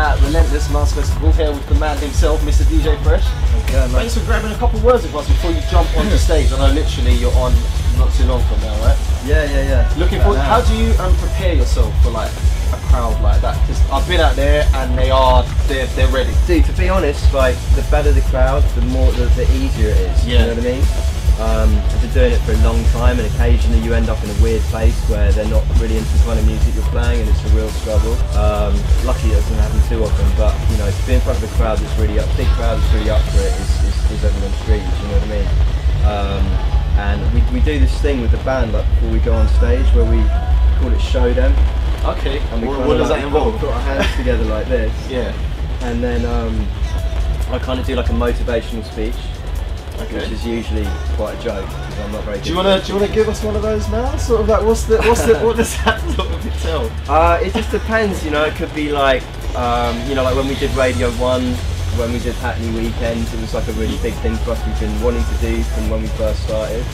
at Relentless Mouse Festival here with the man himself, Mr. DJ Fresh. Yeah, thanks for grabbing a couple of words with us before you jump on the stage. I know literally you're on not too long from now, right? Yeah. Looking forward. How do you prepare yourself for like a crowd like that? Because I've been out there and they're ready. Dude, to be honest, like the better the crowd, the easier it is. Yeah. You know what I mean? I've been doing it for a long time, and occasionally you end up in a weird place where they're not really into the kind of music you're playing, and it's a real struggle. Lucky it doesn't happen too often, but you know, to be in front of a crowd that's really big crowd that's really up for it is everyone's dreams. You know what I mean? And we do this thing with the band like before we go on stage where we call it show them. Okay. And what does that involve? Put our hands together like this. Yeah. And then I kind of do like a motivational speech. Okay. Which is usually quite a joke because I'm not very good. Do you wanna give us one of those now? Sort of like what does that sort of tell? It just depends, you know. It could be like you know, like when we did Radio 1, when we did Hackney Weekends, it was like a really big thing for us. We've been wanting to do from when we first started,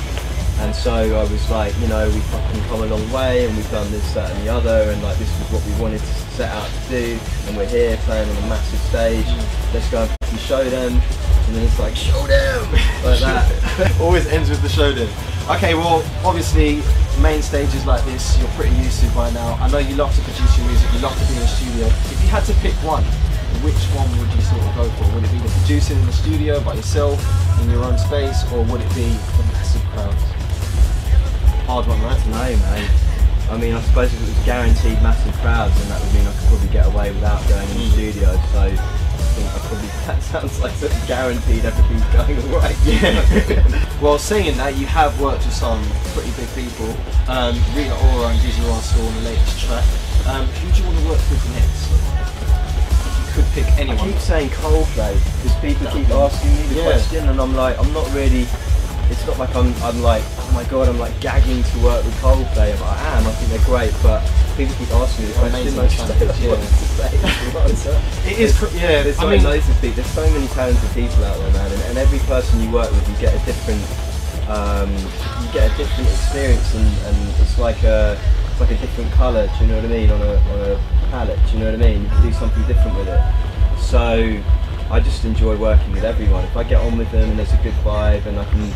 and so I was like, you know, we've fucking come a long way, and we've done this, that, and the other, and like this was what we wanted to set out to do, and we're here playing on a massive stage. Let's go and show them. And then it's like, show them! Like that. Always ends with the show them. Okay, well, obviously, main stages like this, you're pretty used to by now. I know you love to produce your music, you love to be in the studio. If you had to pick one, which one would you sort of go for? Would it be the producing in the studio by yourself, in your own space, or would it be the massive crowds? Hard one, right? No, mate. I mean, I suppose if it was guaranteed massive crowds, then that would mean I could probably get away without going in the studio. So that sounds like sort of guaranteed everything's going alright. Yeah. Well, saying that, you have worked with some pretty big people. Rita Ora and Dizzy Rascal on the latest track. Who do you want to work with next? If you could pick anyone. I keep saying Coldplay because people keep asking me the question, and I'm like, I'm not really. It's not like I'm like, oh my god, I'm like gagging to work with Coldplay. But I am. I think they're great, but people keep asking me the question. It is, yeah. There's loads of people. There's so many talented people out there, man, and every person you work with, you get a different, experience, and it's like a different colour. Do you know what I mean? On a palette. Do you know what I mean? You can do something different with it. So I just enjoy working with everyone. If I get on with them and there's a good vibe, and I can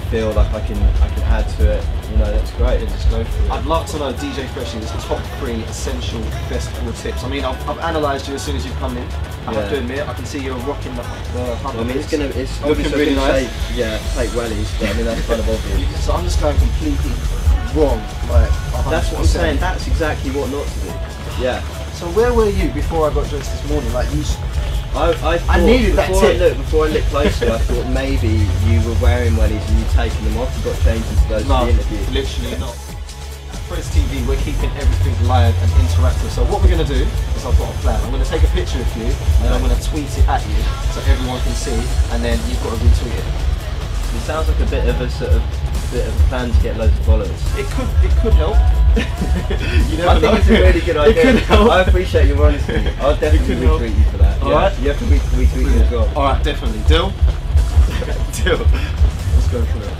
feel like I can add to it, you know, that's great. Just go for it. I'd love to know DJ Fresh's top 3 essential festival tips. I mean, I've analysed you as soon as you come in. I have to admit, I can see you're rocking the I mean, it's looking really nice. Take wellies, but I mean that's kind of obvious. So I'm just going completely wrong. Like, that's what I'm saying. That's exactly what not to do. Yeah. So where were you before I got dressed this morning? Like you. I needed that tip. Before I looked closer, I thought maybe you were wearing wellies and you'd taken them off and got changed into those for the interview. Literally not. At Fresh TV, we're keeping everything live and interactive. So what we're going to do is I've got a plan. I'm going to take a picture of you and I'm going to tweet it at you so everyone can see, and then you've got to retweet it. It sounds like a bit of a plan to get loads of followers. It could help. I think it's a really good idea. It could help. I appreciate your honesty. I'll definitely retweet you for that. Alright. You have to retweet me as well. Alright, definitely. Deal? Deal. Let's go for it.